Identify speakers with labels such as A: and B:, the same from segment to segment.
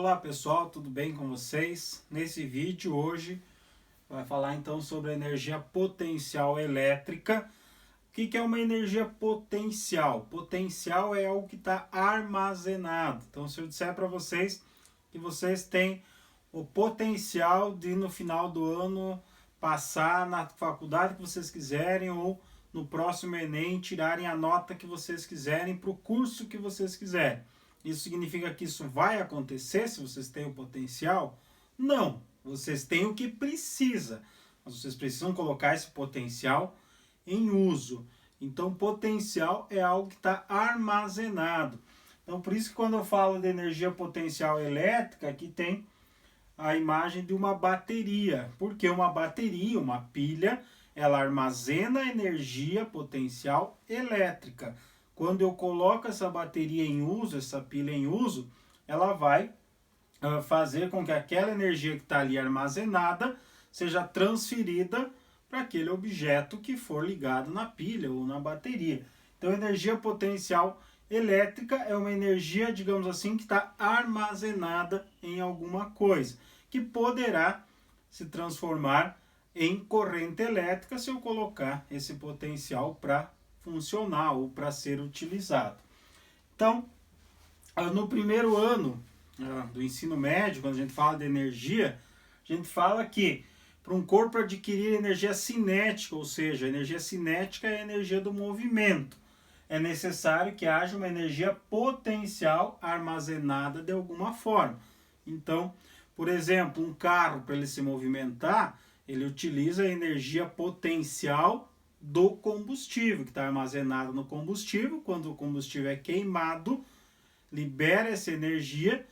A: Olá pessoal, tudo bem com vocês? Nesse vídeo hoje vai falar então sobre a energia potencial elétrica. O que é uma energia potencial? Potencial é algo que está armazenado. Então se eu disser para vocês que vocês têm o potencial de no final do ano passar na faculdade que vocês quiserem ou no próximo Enem tirarem a nota que vocês quiserem para o curso que vocês quiserem. Isso significa que isso vai acontecer se vocês têm o potencial? Não, vocês têm o que precisa, mas vocês precisam colocar esse potencial em uso. Então, potencial é algo que está armazenado. Então, por isso que quando eu falo de energia potencial elétrica, aqui tem a imagem de uma bateria. Porque uma bateria, uma pilha, ela armazena energia potencial elétrica. Quando eu coloco essa bateria em uso, essa pilha em uso, ela vai fazer com que aquela energia que está ali armazenada seja transferida para aquele objeto que for ligado na pilha ou na bateria. Então, energia potencial elétrica é uma energia, digamos assim, que está armazenada em alguma coisa, que poderá se transformar em corrente elétrica se eu colocar esse potencial para funcionar ou para ser utilizado. Então, no primeiro ano do ensino médio, quando a gente fala de energia, a gente fala que para um corpo adquirir energia cinética, ou seja, a energia cinética é a energia do movimento, é necessário que haja uma energia potencial armazenada de alguma forma. Então, por exemplo, um carro, para ele se movimentar, ele utiliza a energia potencial do combustível, que está armazenado no combustível. Quando o combustível é queimado, libera essa energia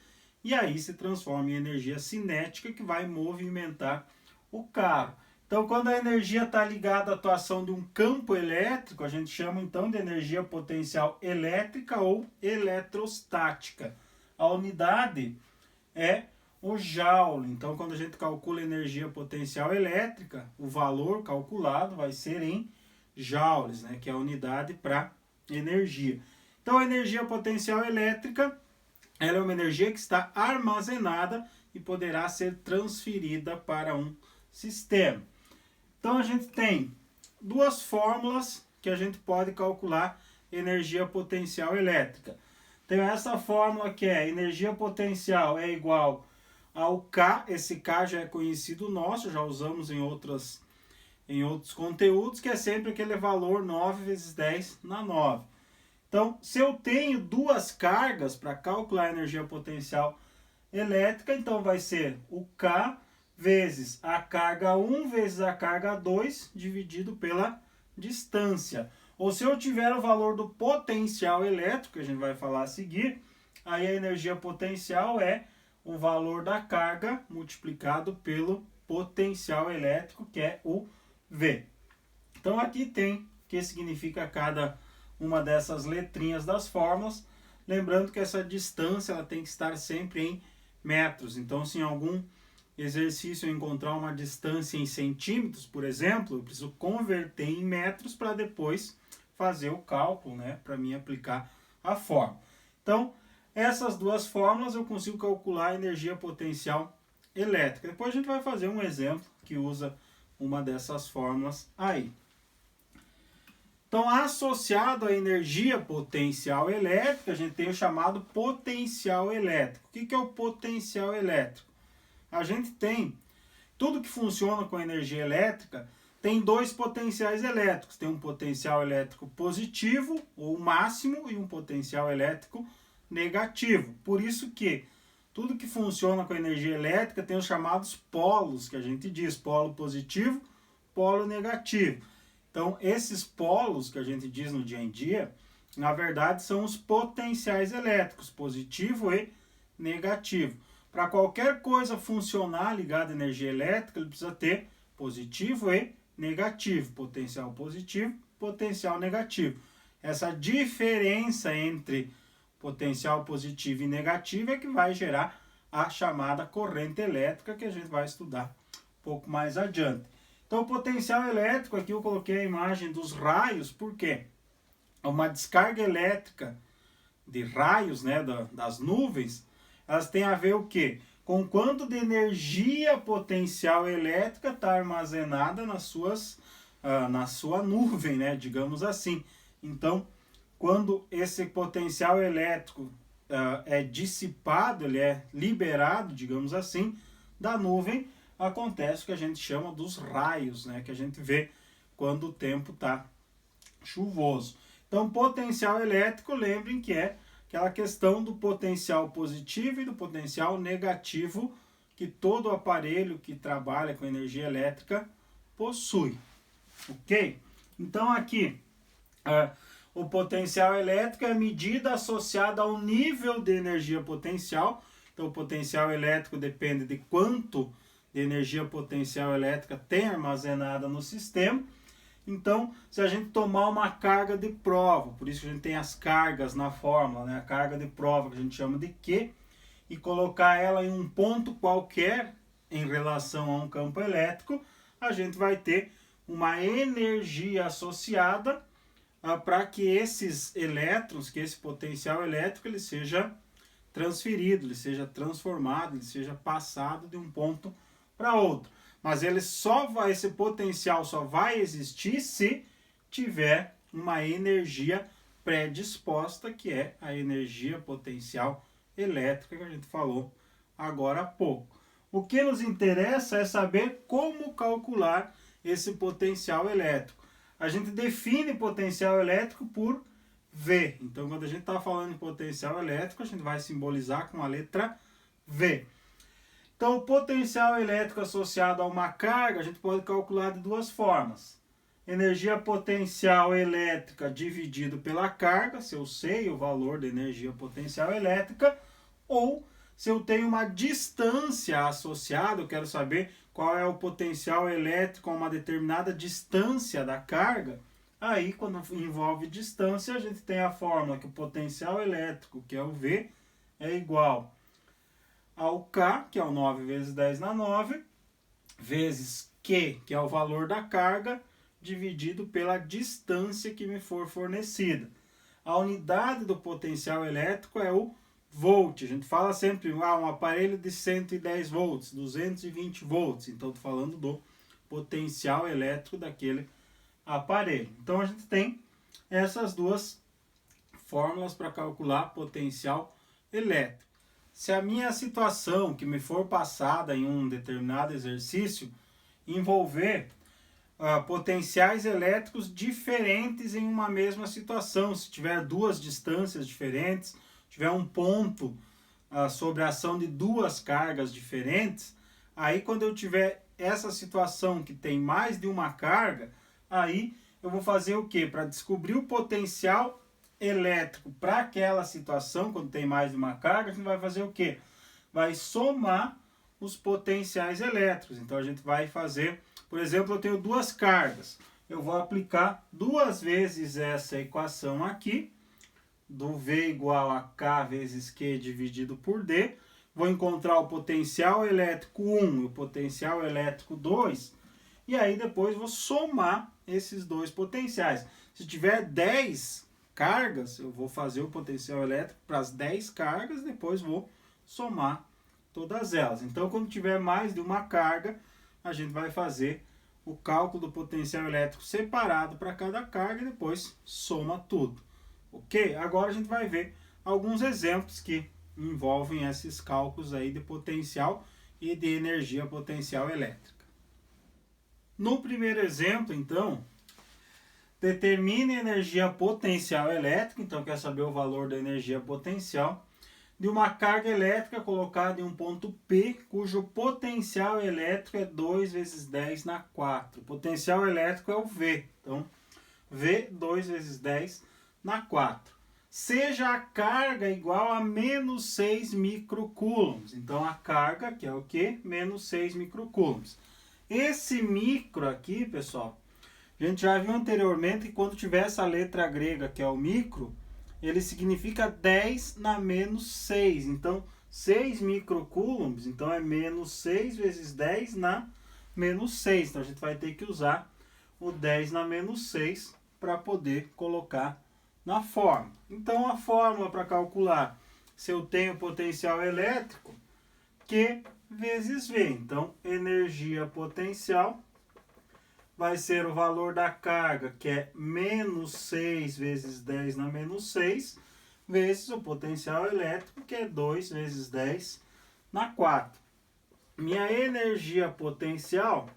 A: e aí se transforma em energia cinética que vai movimentar o carro. Então, quando a energia está ligada à atuação de um campo elétrico, a gente chama então de energia potencial elétrica ou eletrostática. A unidade é o joule. Então, quando a gente calcula a energia potencial elétrica, o valor calculado vai ser em joules, né, que é a unidade para energia. Então, a energia potencial elétrica, ela é uma energia que está armazenada e poderá ser transferida para um sistema. Então, a gente tem duas fórmulas que a gente pode calcular energia potencial elétrica. Tem essa fórmula que é energia potencial é igual ao K, esse K já é conhecido nosso, já usamos em outros conteúdos, que é sempre aquele valor 9 vezes 10 na 9. Então, se eu tenho duas cargas para calcular a energia potencial elétrica, então vai ser o K vezes a carga 1 vezes a carga 2 dividido pela distância. Ou se eu tiver o valor do potencial elétrico, que a gente vai falar a seguir, aí a energia potencial é o valor da carga multiplicado pelo potencial elétrico, que é o V. Então aqui tem o que significa cada uma dessas letrinhas das fórmulas. Lembrando que essa distância ela tem que estar sempre em metros. Então, se em algum exercício eu encontrar uma distância em centímetros, por exemplo, eu preciso converter em metros para depois fazer o cálculo, né, para mim aplicar a fórmula. Então, essas duas fórmulas eu consigo calcular a energia potencial elétrica. Depois a gente vai fazer um exemplo que usa uma dessas fórmulas aí. Então, associado à energia potencial elétrica, a gente tem o chamado potencial elétrico. O que é o potencial elétrico? A gente tem, tudo que funciona com energia elétrica, tem dois potenciais elétricos. Tem um potencial elétrico positivo, ou máximo, e um potencial elétrico negativo. Por isso que tudo que funciona com energia elétrica tem os chamados polos, que a gente diz, polo positivo, polo negativo. Então, esses polos que a gente diz no dia em dia, na verdade, são os potenciais elétricos, positivo e negativo. Para qualquer coisa funcionar ligada à energia elétrica, ele precisa ter positivo e negativo, potencial positivo, potencial negativo. Essa diferença entre potencial positivo e negativo é que vai gerar a chamada corrente elétrica, que a gente vai estudar um pouco mais adiante. Então, o potencial elétrico, aqui eu coloquei a imagem dos raios, por quê? Uma descarga elétrica de raios, né, das nuvens, elas têm a ver o quê? Com quanto de energia potencial elétrica está armazenada na sua nuvem, né? Digamos assim. Então, quando esse potencial elétrico é dissipado, ele é liberado, digamos assim, da nuvem, acontece o que a gente chama dos raios, né? Que a gente vê quando o tempo está chuvoso. Então, potencial elétrico, lembrem que é aquela questão do potencial positivo e do potencial negativo que todo aparelho que trabalha com energia elétrica possui. Ok? Então, aqui, o potencial elétrico é a medida associada ao nível de energia potencial. Então, o potencial elétrico depende de quanto de energia potencial elétrica tem armazenada no sistema. Então, se a gente tomar uma carga de prova, por isso que a gente tem as cargas na fórmula, né? A carga de prova que a gente chama de Q, e colocar ela em um ponto qualquer em relação a um campo elétrico, a gente vai ter uma energia associada para que esses elétrons, que esse potencial elétrico, ele seja transferido, ele seja transformado, ele seja passado de um ponto para outro. Mas esse potencial só vai existir se tiver uma energia predisposta, que é a energia potencial elétrica que a gente falou agora há pouco. O que nos interessa é saber como calcular esse potencial elétrico. A gente define potencial elétrico por V. Então, quando a gente está falando em potencial elétrico, a gente vai simbolizar com a letra V. Então, o potencial elétrico associado a uma carga, a gente pode calcular de duas formas. Energia potencial elétrica dividido pela carga, se eu sei o valor da energia potencial elétrica, ou se eu tenho uma distância associada, eu quero saber qual é o potencial elétrico a uma determinada distância da carga. Aí, quando envolve distância, a gente tem a fórmula que o potencial elétrico, que é o V, é igual ao K, que é o 9 vezes 10 na 9, vezes Q, que é o valor da carga, dividido pela distância que me for fornecida. A unidade do potencial elétrico é o volt. A gente fala sempre, um aparelho de 110 volts, 220 volts. Então, estou falando do potencial elétrico daquele aparelho. Então, a gente tem essas duas fórmulas para calcular potencial elétrico. Se a minha situação que me for passada em um determinado exercício envolver potenciais elétricos diferentes em uma mesma situação, se tiver duas distâncias diferentes, tiver um ponto sobre a ação de duas cargas diferentes, aí quando eu tiver essa situação que tem mais de uma carga, aí eu vou fazer o quê? Para descobrir o potencial elétrico para aquela situação, quando tem mais de uma carga, a gente vai fazer o quê? Vai somar os potenciais elétricos. Então a gente vai fazer, por exemplo, eu tenho duas cargas. Eu vou aplicar duas vezes essa equação aqui, do V igual a K vezes Q dividido por D. Vou encontrar o potencial elétrico 1 e o potencial elétrico 2. E aí depois vou somar esses dois potenciais. Se tiver 10 cargas, eu vou fazer o potencial elétrico para as 10 cargas, depois vou somar todas elas. Então, quando tiver mais de uma carga, a gente vai fazer o cálculo do potencial elétrico separado para cada carga e depois soma tudo. Ok? Agora a gente vai ver alguns exemplos que envolvem esses cálculos aí de potencial e de energia potencial elétrica. No primeiro exemplo, então, determine a energia potencial elétrica, então quer saber o valor da energia potencial, de uma carga elétrica colocada em um ponto P, cujo potencial elétrico é 2 vezes 10 na 4. O potencial elétrico é o V, então V 2 vezes 10 na 4. Seja a carga igual a menos 6 microcoulombs. Então a carga, que é o quê? Menos 6 microcoulombs. Esse micro aqui, pessoal, a gente já viu anteriormente que quando tiver essa letra grega, que é o micro, ele significa 10 na menos 6. Então, 6 microcoulombs, então é menos 6 vezes 10 na menos 6. Então, a gente vai ter que usar o 10 na menos 6 para poder colocar na fórmula. Então, a fórmula para calcular se eu tenho potencial elétrico, Q vezes V. Então, energia potencial vai ser o valor da carga, que é menos 6 vezes 10 na menos 6, vezes o potencial elétrico, que é 2 vezes 10 na 4. Minha energia potencial,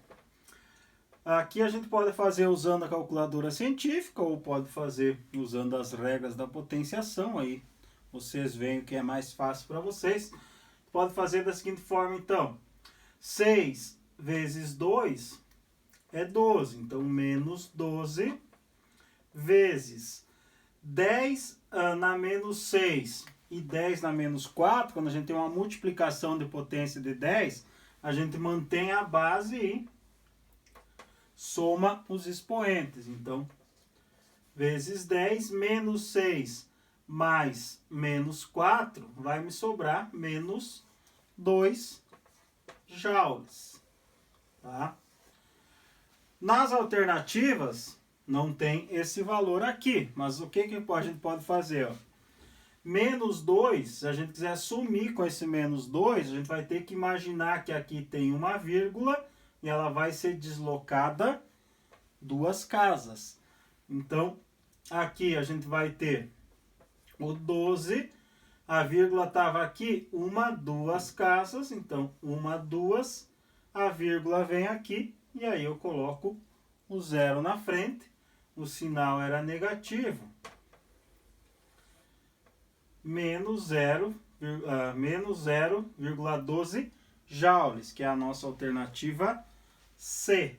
A: aqui a gente pode fazer usando a calculadora científica ou pode fazer usando as regras da potenciação. Aí vocês veem o que é mais fácil para vocês. Pode fazer da seguinte forma, então. 6 vezes 2 é 12. Então, menos 12 vezes 10 na menos 6 e 10 na menos 4. Quando a gente tem uma multiplicação de potência de 10, a gente mantém a base e soma os expoentes. Então, vezes 10 menos 6 mais menos 4, vai me sobrar menos 2 joules. Tá? Nas alternativas, não tem esse valor aqui. Mas o que a gente pode fazer? Ó? Menos 2, se a gente quiser sumir com esse menos 2, a gente vai ter que imaginar que aqui tem uma vírgula e ela vai ser deslocada 2 casas. Então, aqui a gente vai ter o 12, a vírgula estava aqui, 1, 2 casas, então 1, 2, a vírgula vem aqui, e aí eu coloco o 0 na frente, o sinal era negativo, menos 0,12 joules, que é a nossa alternativa C.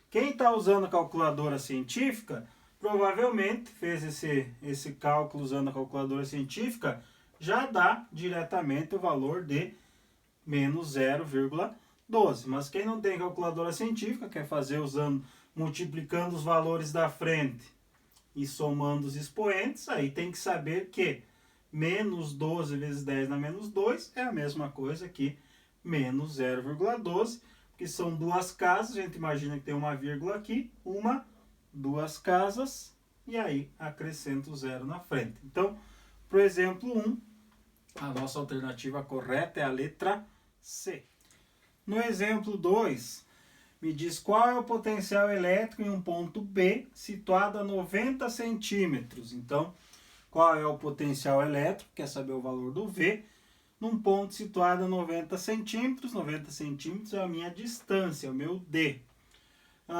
A: Quem está usando a calculadora científica, provavelmente fez esse cálculo usando a calculadora científica, já dá diretamente o valor de menos 0,12. Mas quem não tem calculadora científica, quer fazer multiplicando os valores da frente e somando os expoentes, aí tem que saber que menos 12 vezes 10 na menos 2 é a mesma coisa que menos 0,12, que são 2 casas, a gente imagina que tem uma vírgula aqui, 2 casas, e aí acrescenta o 0 na frente. Então, para o exemplo 1, a nossa alternativa correta é a letra C. No exemplo 2, me diz qual é o potencial elétrico em um ponto B situado a 90 centímetros. Então, qual é o potencial elétrico? Quer saber o valor do V? Num ponto situado a 90 centímetros. 90 centímetros é a minha distância, o meu D.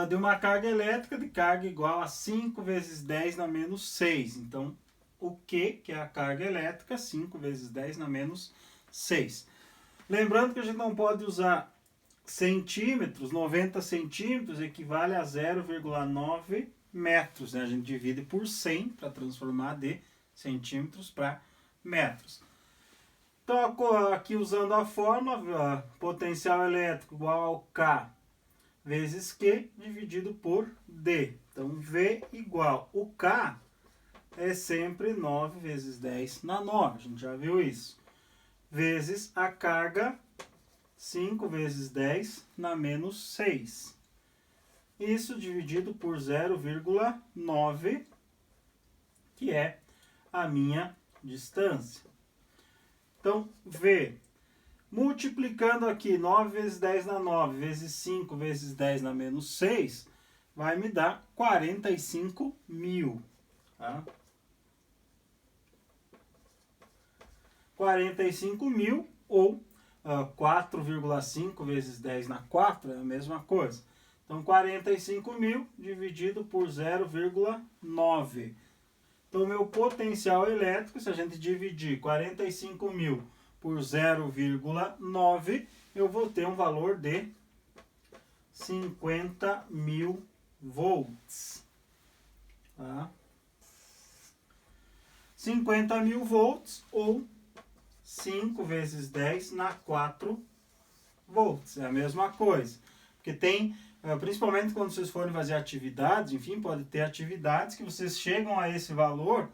A: De uma carga elétrica de carga igual a 5 vezes 10 na menos 6. Então, o Q, que é a carga elétrica, 5 vezes 10 na menos 6. Lembrando que a gente não pode usar centímetros, 90 centímetros equivale a 0,9 metros. Né? A gente divide por 100 para transformar de centímetros para metros. Então, aqui usando a fórmula, potencial elétrico igual ao K vezes Q dividido por D. Então, V igual, o K é sempre 9 vezes 10 na 9, a gente já viu isso. Vezes a carga, 5 vezes 10 na menos 6. Isso dividido por 0,9, que é a minha distância. Então, V, multiplicando aqui 9 vezes 10 na 9, vezes 5 vezes 10 na menos 6, vai me dar 45 mil. Tá? 45 mil ou 4,5 vezes 10 na 4 é a mesma coisa. Então, 45 mil dividido por 0,9. Então, meu potencial elétrico, se a gente dividir 45 mil por 0,9, eu vou ter um valor de 50 mil volts. Tá? 50 mil volts ou 5 vezes 10 na 4 volts. É a mesma coisa. Porque tem, principalmente quando vocês forem fazer atividades, enfim, pode ter atividades que vocês chegam a esse valor,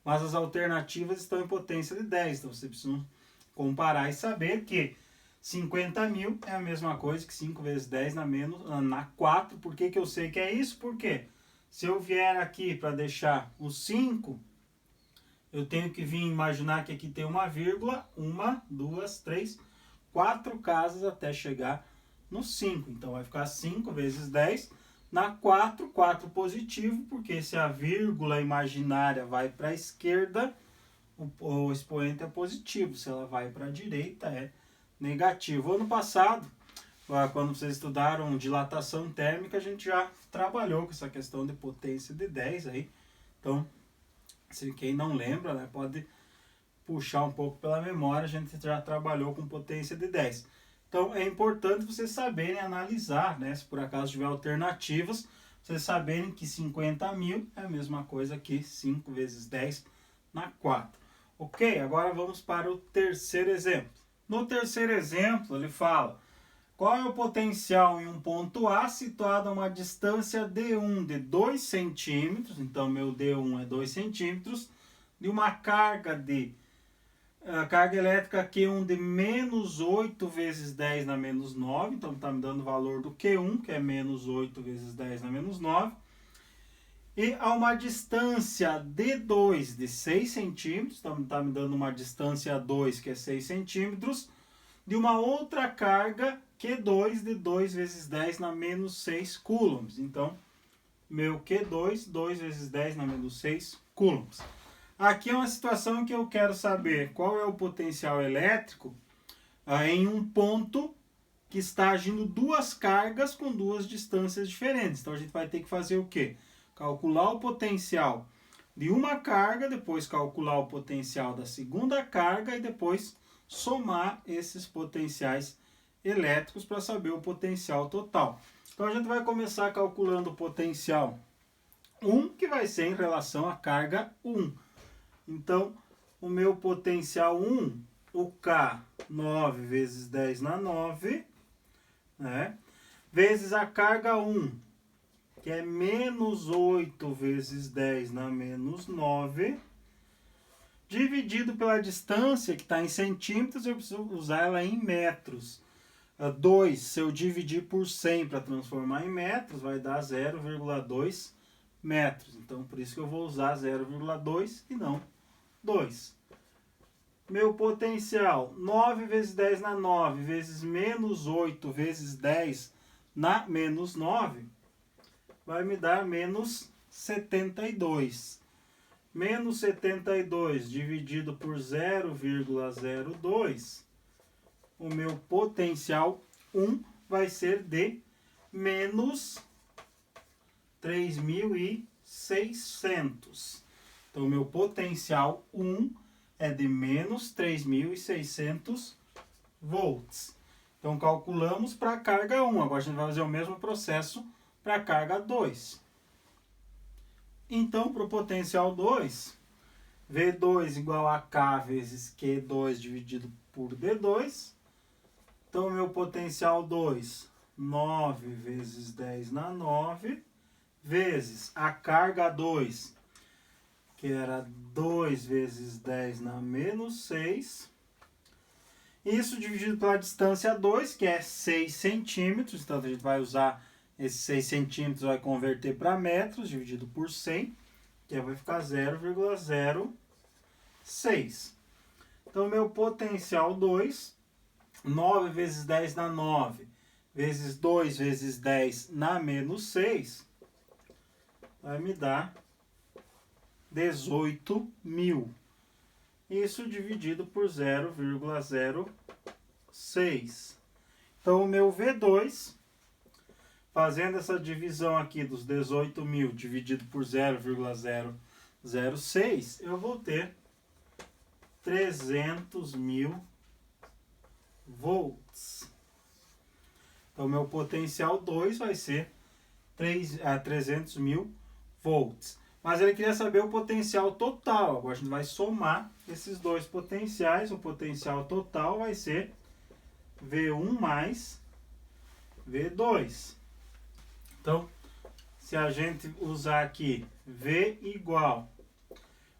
A: mas as alternativas estão em potência de 10. Então, vocês precisam comparar e saber que 50 mil é a mesma coisa que 5 vezes 10 na 4. Por que eu sei que é isso? Porque se eu vier aqui para deixar o 5, eu tenho que vir imaginar que aqui tem uma vírgula, 1, 2, 3, 4 casas até chegar no 5. Então vai ficar 5 vezes 10 na 4, 4 positivo, porque se a vírgula imaginária vai para a esquerda, o expoente é positivo. Se ela vai para a direita, é negativo. Ano passado, quando vocês estudaram dilatação térmica, a gente já trabalhou com essa questão de potência de 10 aí. Então, se quem não lembra, né, pode puxar um pouco pela memória, a gente já trabalhou com potência de 10. Então, é importante vocês saberem analisar, né, se por acaso tiver alternativas, vocês saberem que 50.000 é a mesma coisa que 5 vezes 10 na 4. Ok? Agora vamos para o terceiro exemplo. No terceiro exemplo, ele fala: qual é o potencial em um ponto A situado a uma distância D1 de 2 centímetros, então meu D1 é 2 centímetros, de uma carga elétrica Q1 de menos 8 vezes 10 na menos 9, então está me dando o valor do Q1, que é menos 8 vezes 10 na menos 9, e a uma distância D2 de 6 centímetros, então está me dando uma distância 2, que é 6 centímetros, de uma outra carga Q2 de 2 vezes 10 na menos 6 coulombs. Então, meu Q2, 2 vezes 10 na menos 6 coulombs. Aqui é uma situação que eu quero saber qual é o potencial elétrico em um ponto que está agindo duas cargas com duas distâncias diferentes. Então, a gente vai ter que fazer o quê? Calcular o potencial de uma carga, depois calcular o potencial da segunda carga e depois somar esses potenciais elétricos para saber o potencial total. Então a gente vai começar calculando o potencial 1, que vai ser em relação à carga 1. Então, o meu potencial 1, o K, 9 vezes 10 na 9, né? Vezes a carga 1, que é menos 8 vezes 10 na menos 9, dividido pela distância, que está em centímetros, eu preciso usar ela em metros. 2, se eu dividir por 100 para transformar em metros, vai dar 0,2 metros. Então, por isso que eu vou usar 0,2 e não 2. Meu potencial, 9 vezes 10 na 9, vezes menos 8 vezes 10 na menos 9, vai me dar menos 72. Menos 72 dividido por 0,02, o meu potencial 1 vai ser de menos 3.600. Então, o meu potencial 1 é de menos 3.600 volts. Então, calculamos para a carga 1. Agora, a gente vai fazer o mesmo processo para a carga 2. Então, para o potencial 2, V2 igual a K vezes Q2 dividido por D2. Então, meu potencial 2, 9 vezes 10 na 9, vezes a carga 2, que era 2 vezes 10 na menos 6. Isso dividido pela distância 2, que é 6 centímetros. Então, a gente vai usar esses 6 centímetros, vai converter para metros, dividido por 100, que vai ficar 0,06. Então, meu potencial 2, 9 vezes 10 na 9, vezes 2 vezes 10 na menos 6, vai me dar 18.000. Isso dividido por 0,06. Então, o meu V2, fazendo essa divisão aqui dos 18.000 dividido por 0,006, eu vou ter 300.000 volts. Então, meu potencial 2 vai ser 300.000 volts. Mas ele queria saber o potencial total. Agora a gente vai somar esses dois potenciais. O potencial total vai ser V1 mais V2. Então, se a gente usar aqui V igual,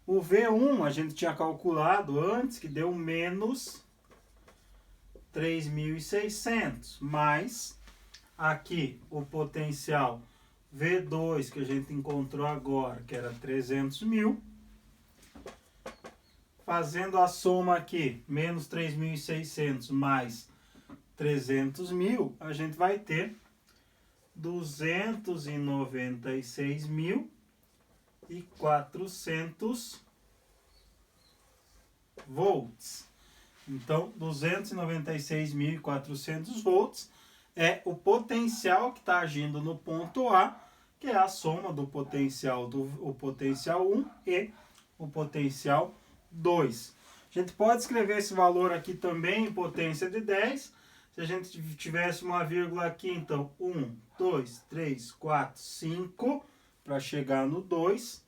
A: o V1 a gente tinha calculado antes, que deu menos 3.600, mais aqui o potencial V2 que a gente encontrou agora, que era 300.000, fazendo a soma aqui, menos 3.600 mais 300.000, a gente vai ter 296.400 volts. Então, 296.400 volts é o potencial que está agindo no ponto A, que é a soma do potencial 1 e o potencial 2. A gente pode escrever esse valor aqui também em potência de 10. Se a gente tivesse uma vírgula aqui, então 1, 2, 3, 4, 5, para chegar no 2.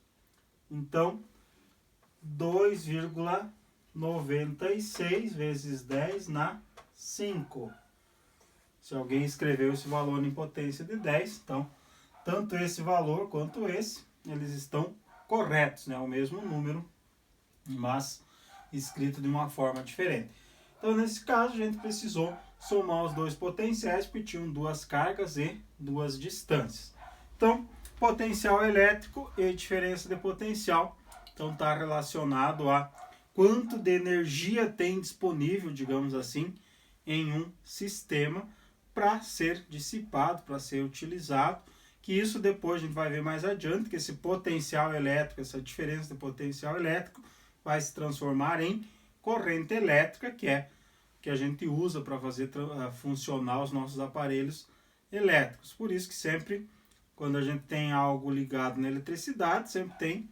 A: Então, 2,96 vezes 10 na 5. Se alguém escreveu esse valor em potência de 10, então, tanto esse valor quanto esse, eles estão corretos, né? O mesmo número, mas escrito de uma forma diferente. Então, nesse caso, a gente precisou somar os dois potenciais, porque tinham duas cargas e duas distâncias. Então, potencial elétrico e diferença de potencial. Então, está relacionado a quanto de energia tem disponível, digamos assim, em um sistema para ser dissipado, para ser utilizado. Que isso depois a gente vai ver mais adiante, que esse potencial elétrico, essa diferença de potencial elétrico, vai se transformar em corrente elétrica, que é que a gente usa para fazer funcionar os nossos aparelhos elétricos. Por isso que sempre, quando a gente tem algo ligado na eletricidade, sempre tem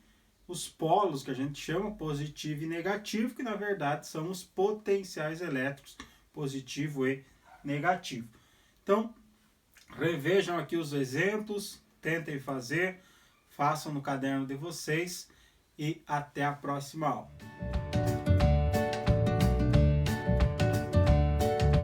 A: os polos, que a gente chama positivo e negativo, que na verdade são os potenciais elétricos, positivo e negativo. Então, revejam aqui os exemplos, tentem fazer, façam no caderno de vocês e até a próxima aula.